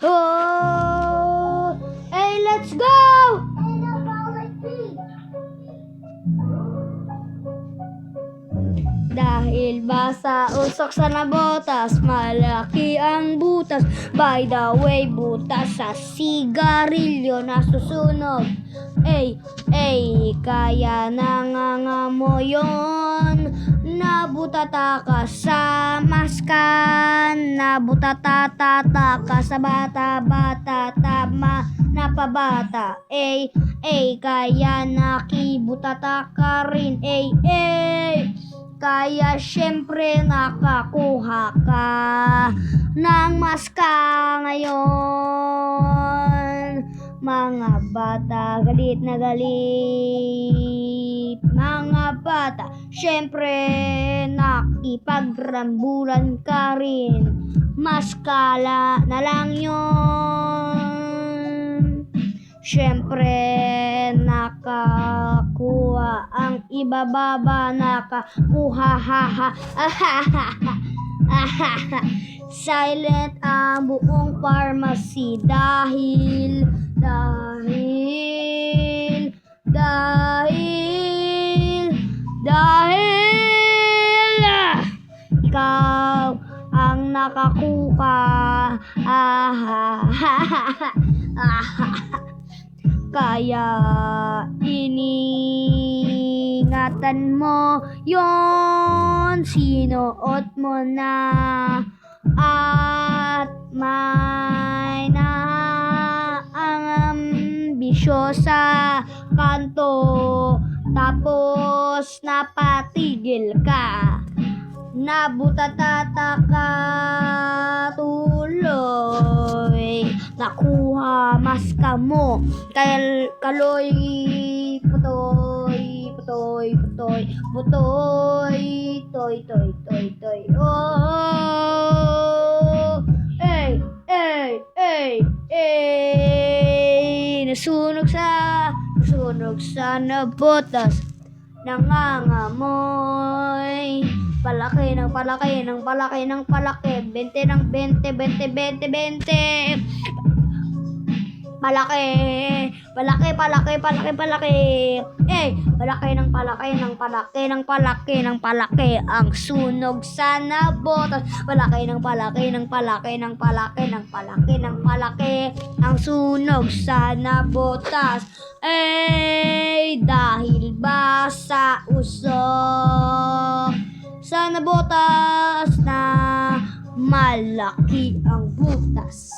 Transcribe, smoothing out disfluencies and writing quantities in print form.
Oh, hey, let's go! Dahil ba sa usok sa nabotas, malaki ang butas. By the way, butas sa sigarilyo na susunog. Kaya nangangamo yun. Nabutata ka sa maskan, nabutatata ka sa bata-bata, tama na pabata. Kaya nakibutata ka rin. Kaya syempre nakakuha ka ng maska ngayon. Mga bata, galit na galit. Mga bata, syempre nakipagrambulan ka rin. Maskala na lang yun. Syempre nakakuha ang ibababa, nakakuha silent ang buong pharmacy dahil ikaw ang nakakuha. Kaya iningatan mo yon, sinuot mo na at may na ang ambisyo sa kanto, tapos napatigil ka, nabutatata ka tuloy, nakuha maska mo, kaloy putoy, toy. Oh, nasunog sa nabotas, nangangamoy. Palaki ng palaki, 20 ng 20. Palaki. Palaki ng palaki ang sunog sa nabotas. Palaki ng palaki ang sunog sa nabotas. Dahil ba sa usok sa nabotas na malaki ang butas.